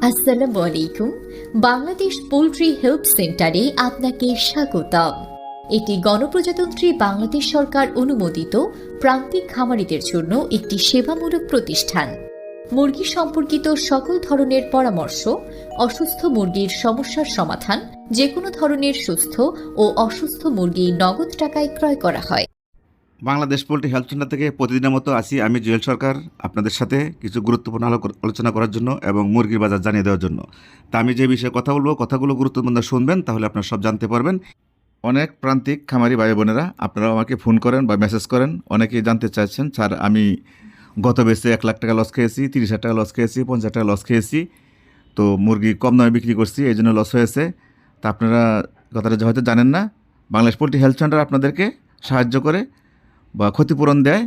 আসসালামু আলাইকুম। Bangladesh poultry help সেন্টারে আপনাকে স্বাগতম। এটি গণপ্রজাতন্ত্রী বাংলাদেশ সরকার অনুমোদিত প্রান্তিক খামারিদের জন্য একটি সেবামূলক প্রতিষ্ঠান। মুরগি সম্পর্কিত সকল ধরনের পরামর্শ, অসুস্থ মুরগির সমস্যার সমাধান, যে কোনো ধরনের সুস্থ ও অসুস্থ মুরগি নগদ টাকায় ক্রয় করা হয়। বাংলাদেশ পোল্ট্রি হেলথ সেন্টার থেকে প্রতিদিনের মতো আসি আমি জুয়েল সরকার আপনাদের সাথে কিছু গুরুত্বপূর্ণ আলোচনা করার জন্য এবং মুরগির বাজার জানিয়ে দেওয়ার জন্য। তা আমি যে বিষয়ে কথা বলবো কথাগুলো গুরুত্বপূর্ণ শুনবেন, তাহলে আপনারা সব জানতে পারবেন। অনেক প্রান্তিক খামারি ভাই বোনেরা আপনারা আমাকে ফোন করেন বা মেসেজ করেন, অনেকেই জানতে চাইছেন স্যার আমি গত বেসে 1 লাখ টাকা লস খেয়েছি, 30,000 টাকা লস খেয়েছি, 50,000 টাকা লস খেয়েছি, তো মুরগি কম দামে বিক্রি করছি এই জন্য লস হয়েছে। তা আপনারা কথাটা হয়তো জানেন না, বাংলাদেশ পোল্ট্রি হেলথ সেন্টার আপনাদেরকে সাহায্য করে বা ক্ষতিপূরণ দেয়।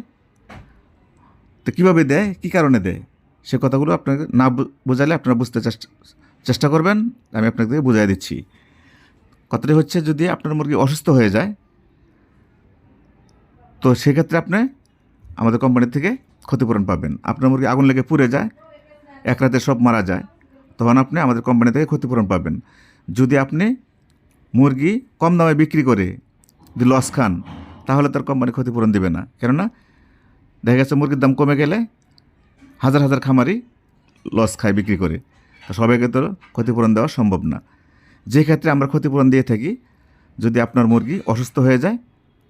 তো কীভাবে দেয়, কী কারণে দেয়, সে কথাগুলো আপনাকে না বোঝালে আপনারা বুঝতে চেষ্টা করবেন। আমি আপনাকে বুঝাই দিচ্ছি। কথাটি হচ্ছে, যদি আপনার মুরগি অসুস্থ হয়ে যায় তো সেক্ষেত্রে আপনি আমাদের কোম্পানি থেকে ক্ষতিপূরণ পাবেন। আপনার মুরগি আগুন লেগে পুড়ে যায়, এক রাতে সব মারা যায়, তখন আপনি আমাদের কোম্পানি থেকে ক্ষতিপূরণ পাবেন। যদি আপনি মুরগি কম দামে বিক্রি করে যদি লস খান, তাহলে তার কোম্পানি ক্ষতিপূরণ দেবে না। কেননা দেখা গেছে মুরগির দাম কমে গেলে হাজার হাজার খামারি লস খায় বিক্রি করে, তো সবাইকে তো ক্ষতিপূরণ দেওয়া সম্ভব না। যে ক্ষেত্রে আমরা ক্ষতিপূরণ দিয়ে থাকি, যদি আপনার মুরগি অসুস্থ হয়ে যায়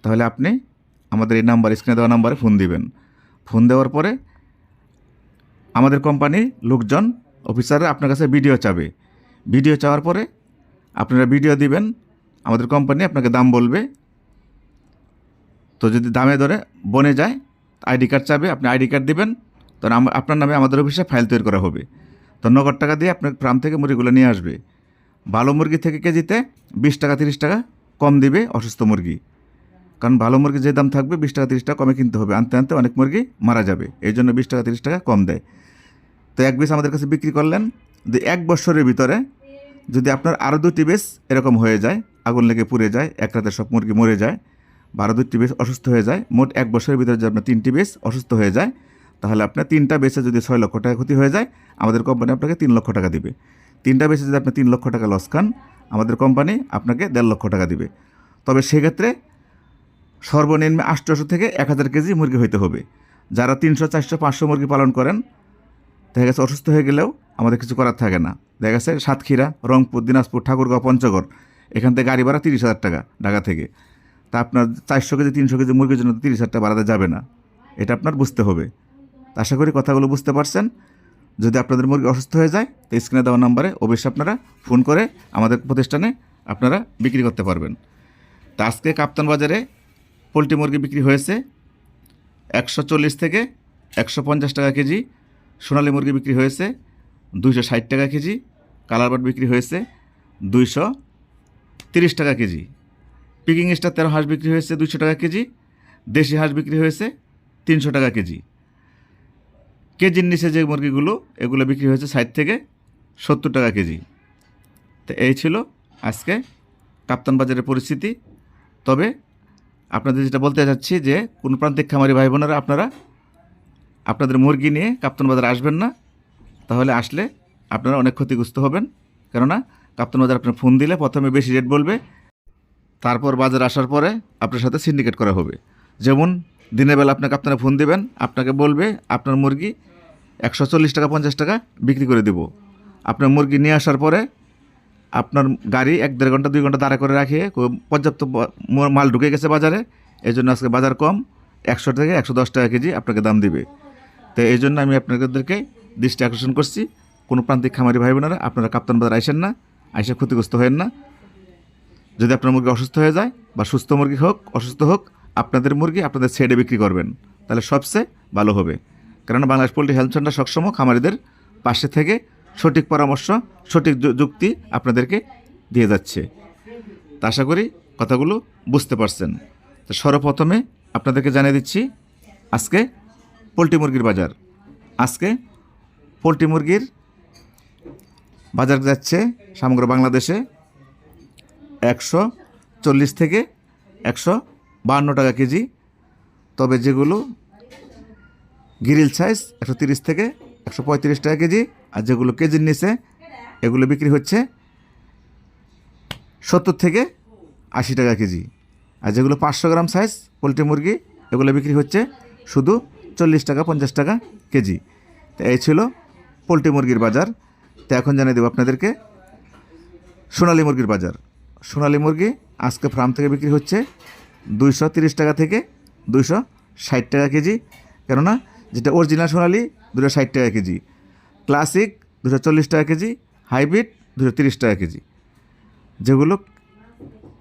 তাহলে আপনি আমাদের এই নাম্বার, স্ক্রিনে দেওয়া নাম্বারে ফোন দিবেন। ফোন দেওয়ার পরে আমাদের কোম্পানির লোকজন, অফিসাররা আপনার কাছে ভিডিও চাবে। ভিডিও চাওয়ার পরে আপনারা ভিডিও দিবেন, আমাদের কোম্পানি আপনাকে দাম বলবে। তো যদি দামে ধরে বনে যায়, আইডি কার্ড চাবে, আপনি আইডি কার্ড দিবেন, তখন আপনার নামে আমাদের অফিসে ফাইল তৈরি করা হবে। তো নগদ টাকা দিয়ে আপনার ফার্ম থেকে মুরগিগুলো নিয়ে আসবে। ভালো মুরগি থেকে কেজিতে 20 টাকা 30 টাকা কম দিবে অসুস্থ মুরগি, কারণ ভালো মুরগি যে দাম থাকবে 20 টাকা 30 টাকা কমে কিনতে হবে, আনতে আনতে অনেক মুরগি মারা যাবে, এই জন্য 20 টাকা 30 টাকা কম দেয়। তো এক বেস আমাদের কাছে বিক্রি করলেন, যে 1 বছরের ভিতরে যদি আপনার আরও 2টি বেস এরকম হয়ে যায়, আগুন লেগে পুড়ে যায়, এক রাতে সব মুরগি মরে যায়, 2টি বেস অসুস্থ হয়ে যায়, মোট 1 বছরের ভিতরে যদি আপনার 3টি বেস অসুস্থ হয়ে যায়, তাহলে আপনার 3টা বেসে যদি 6 লক্ষ টাকা ক্ষতি হয়ে যায়, আমাদের কোম্পানি আপনাকে 3 লক্ষ টাকা দিবে। 3টা বেসে যদি আপনি 3 লক্ষ টাকা লস খান, আমাদের কোম্পানি আপনাকে 1.5 লক্ষ টাকা দিবে। তবে সেক্ষেত্রে সর্বনিম্ন 800 থেকে 1000 কেজি মুরগি হইতে হবে। যারা 300 400 500 মুরগি পালন করেন, দেখা গেছে অসুস্থ হয়ে গেলেও আমাদের কিছু করার থাকে না। দেখা গেছে সাতক্ষীরা, রংপুর, দিনাজপুর, ঠাকুরগাঁও, পঞ্চগড়, এখান থেকে গাড়ি ভাড়া 30,000 টাকা ঢাকা থেকে। তা আপনার 400 কেজি 300 কেজি মুরগির জন্য 30,000 টাকা বাড়াতে যাবে না, এটা আপনার বুঝতে হবে। আশা করি কথাগুলো বুঝতে পারছেন। যদি আপনাদের মুরগি অসুস্থ হয়ে যায়, তো স্ক্রিনে দেওয়া নাম্বারে অবশ্যই আপনারা ফোন করে আমাদের প্রতিষ্ঠানে আপনারা বিক্রি করতে পারবেন। তা আজকে কাপ্তান বাজারে পোলট্রি মুরগি বিক্রি হয়েছে 140 থেকে 150 টাকা কেজি, সোনালী মুরগি বিক্রি হয়েছে 260 টাকা কেজি, কালার বার্ড বিক্রি হয়েছে 230 টাকা কেজি, পিকিং স্টার 13 হাঁস বিক্রি হয়েছে 200 টাকা কেজি, দেশি হাঁস বিক্রি হয়েছে 300 টাকা কেজি। কেজির নিচে যে মুরগিগুলো, এগুলো বিক্রি হয়েছে 60 থেকে 70 টাকা কেজি। তো এই ছিল আজকে কাপ্তান বাজারের পরিস্থিতি। তবে আপনাদের যেটা বলতে চাচ্ছি, যে কোন প্রান্তিক খামারি ভাই বোনেরা আপনারা আপনাদের মুরগি নিয়ে কাপ্তান বাজার আসবেন না, তাহলে আসলে আপনারা অনেক ক্ষতিগ্রস্ত হবেন। কেননা কাপ্তান বাজার আপনার ফোন দিলে প্রথমে বেশি রেট বলবে, তারপর বাজার আসার পরে আপনার সাথে সিন্ডিকেট করা হবে। যেমন দিনের বেলা আপনাকে আপনারা ফোন দেবেন, আপনাকে বলবে আপনার মুরগি 140 টাকা 50 টাকা বিক্রি করে দেব। আপনার মুরগি নিয়ে আসার পরে আপনার গাড়ি 1-1.5 ঘন্টা 2 ঘন্টা দাঁড়া করে রাখিয়ে পর্যাপ্ত মাল ঢুকে গেছে বাজারে, এই জন্য আজকে বাজার কম, 100 থেকে 110 টাকা কেজি আপনাকে দাম দিবে। তো এই জন্য আমি আপনাদেরকে দৃষ্টি আকর্ষণ করছি, কোনো প্রান্তিক খামারি ভাই বোনেরা আপনারা কাপ্তান বাজার আইসেন না, আইসে ক্ষতিগ্রস্ত হয়েন না। যদি আপনার মুরগি অসুস্থ হয়ে যায়, বা সুস্থ মুরগি হোক অসুস্থ হোক, আপনাদের মুরগি আপনাদের ছেড়ে বিক্রি করবেন, তাহলে সবচেয়ে ভালো হবে। কারণ বাংলাদেশ পোল্ট্রি হেলথ সেন্টার সবসময় খামারিদের পাশে থেকে সঠিক পরামর্শ, সঠিক যুক্তি আপনাদেরকে দিয়ে যাচ্ছে। তা আশা করি কথাগুলো বুঝতে পারছেন। তো সর্বপ্রথমে আপনাদেরকে জানিয়ে দিচ্ছি আজকে পোলট্রি মুরগির বাজার। আজকে পোলট্রি মুরগির বাজার যাচ্ছে সমগ্র বাংলাদেশে 140 থেকে 152 টাকা কেজি। তবে যেগুলো গ্রিল সাইজ 130 থেকে 135 টাকা কেজি, আর যেগুলো কেজির নিচে এগুলো বিক্রি হচ্ছে 70 থেকে 80 টাকা কেজি। আর যেগুলো 500 গ্রাম সাইজ পোলট্রি মুরগি, এগুলো বিক্রি হচ্ছে শুধু 40 টাকা 50 টাকা কেজি। তো এই ছিল পোলট্রি মুরগির বাজার। তো এখন জানিয়ে দেবো আপনাদেরকে সোনালী মুরগির বাজার। সোনালী মুরগি আজকে ফার্ম থেকে বিক্রি হচ্ছে 230 টাকা থেকে 260 টাকা কেজি। কেননা যেটা অরিজিনাল সোনালী 260 টাকা কেজি, ক্লাসিক 240 টাকা কেজি, হাইব্রিড 230 টাকা কেজি। যেগুলো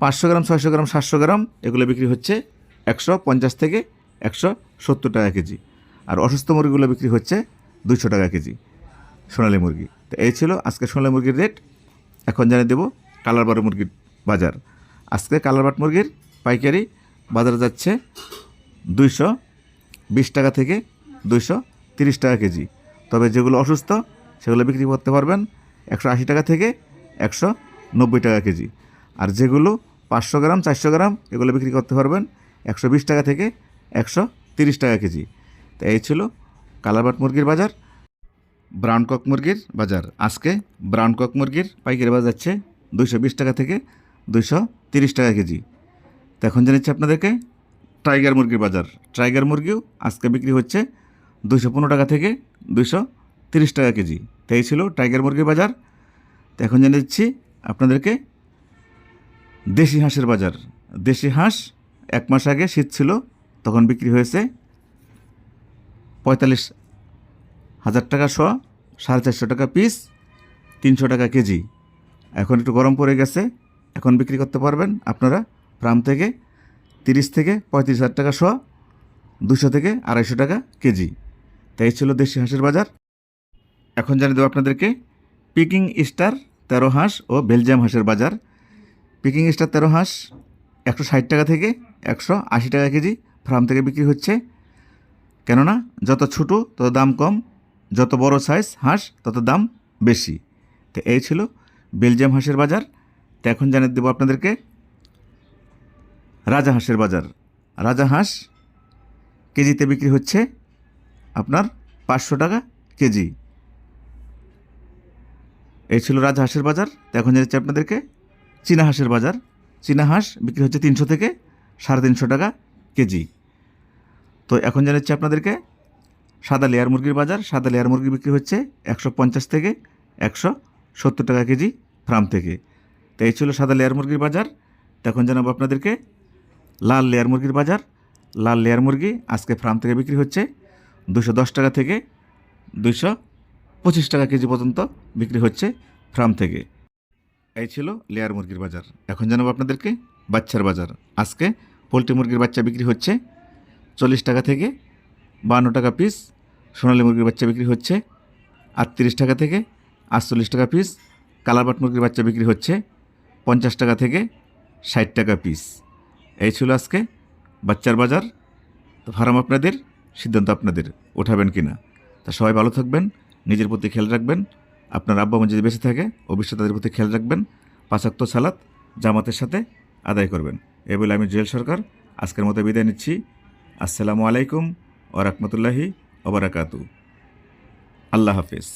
500 গ্রাম 600 গ্রাম 700 গ্রাম এগুলো বিক্রি হচ্ছে 150 থেকে 170 টাকা কেজি। আর অসুস্থ মুরগিগুলো বিক্রি হচ্ছে 200 টাকা কেজি সোনালী মুরগি। তো এই ছিল আজকে সোনালী মুরগির রেট। এখন জানিয়ে দেবো কালার বাট মুরগির বাজার। আজকে কালার বাট মুরগির পাইকারি বাজারে যাচ্ছে 220 টাকা থেকে 230 টাকা কেজি। তবে যেগুলো অসুস্থ সেগুলো বিক্রি করতে পারবেন 180 টাকা থেকে 190 টাকা কেজি। আর যেগুলো 500 গ্রাম 400 গ্রাম এগুলো বিক্রি করতে পারবেন 120 টাকা থেকে 130 টাকা কেজি। তো এই ছিল কালার বাট মুরগির বাজার। ব্রাউন কক মুরগির বাজার। আজকে ব্রাউন কক মুরগির পাইকারি বাজার যাচ্ছে 220 টাকা থেকে 230 টাকা কেজি। তো এখন জানাচ্ছি আপনাদেরকে টাইগার মুরগির বাজার। টাইগার মুরগিও আজকে বিক্রি হচ্ছে 215 টাকা থেকে 230 টাকা কেজি। তো এই ছিল টাইগার মুরগির বাজার। তো এখন জানিয়ে দিচ্ছি আপনাদেরকে দেশি হাঁসের বাজার। দেশি হাঁস 1 মাস আগে শীত ছিল, তখন বিক্রি হয়েছে 45,000 টাকা শ, 450 টাকা পিস, 300 টাকা কেজি। এখন একটু গরম পড়ে গেছে, এখন বিক্রি করতে পারবেন আপনারা ফার্ম থেকে 30 থেকে 35,000 টাকা শ, 200 থেকে 250 টাকা কেজি। তাই ছিল দেশি হাঁসের বাজার। এখন জানিয়ে দেবো আপনাদেরকে পিকিং স্টার 13 হাঁস ও বেলজিয়াম হাঁসের বাজার। পিকিং স্টার 13 হাঁস 160 টাকা থেকে 180 টাকা কেজি ফার্ম থেকে বিক্রি হচ্ছে। কেননা যত ছোটো তত দাম কম, যত বড় সাইজ হাঁস তত দাম বেশি। তো এই ছিল বেলজিয়াম হাঁসের বাজার। তো এখন জানিয়ে দেবো আপনাদেরকে রাজা হাঁসের বাজার। রাজা হাঁস কেজিতে বিক্রি হচ্ছে আপনার 500 টাকা কেজি। এই ছিল রাজা হাঁসের বাজার। তো এখন জানাচ্ছি আপনাদেরকে চীনা হাঁসের বাজার। চীনা হাঁস বিক্রি হচ্ছে 300 থেকে 350 টাকা কেজি। তো এখন জানাচ্ছি আপনাদেরকে সাদা লেয়ার মুরগির বাজার। সাদা লেয়ার মুরগি বিক্রি হচ্ছে 150 থেকে 170 টাকা কেজি ফার্ম থেকে। তো এই ছিল সাদা লেয়ার মুরগির বাজার। তো এখন জানাবো আপনাদেরকে লাল লেয়ার মুরগির বাজার। লাল লেয়ার মুরগি আজকে ফার্ম থেকে বিক্রি হচ্ছে 210 টাকা থেকে 225 টাকা কেজি পর্যন্ত বিক্রি হচ্ছে ফার্ম থেকে। এই ছিল লেয়ার মুরগির বাজার। এখন জানাবো আপনাদেরকে বাচ্চার বাজার। আজকে পোলট্রি মুরগির বাচ্চা বিক্রি হচ্ছে 40 টাকা থেকে 52 টাকা পিস। সোনালী মুরগির বাচ্চা বিক্রি হচ্ছে 38 টাকা থেকে 48 টাকা পিস। কালার বাট মুরগির বাচ্চা বিক্রি হচ্ছে 50 টাকা থেকে 60 টাকা পিস। এই ছিল আজকে বাচ্চার বাজার। তো ফার্ম আপনাদের, সিদ্ধান্ত আপনাদের, ওঠাবেন কি না। তা সবাই ভালো থাকবেন, নিজের প্রতি খেয়াল রাখবেন। আপনার আব্বা আম্মা যদি বেঁচে থাকে অবশ্যই তাদের প্রতি খেয়াল রাখবেন। 5 ওয়াক্ত সালাত জামাতের সাথে আদায় করবেন। এই বলে আমি জুয়েল সরকার আজকের মতো বিদায় নিচ্ছি। আসসালামু আলাইকুম ওয়া রাহমাতুল্লাহি ওয়া বারাকাতুহু। আল্লাহ হাফেজ।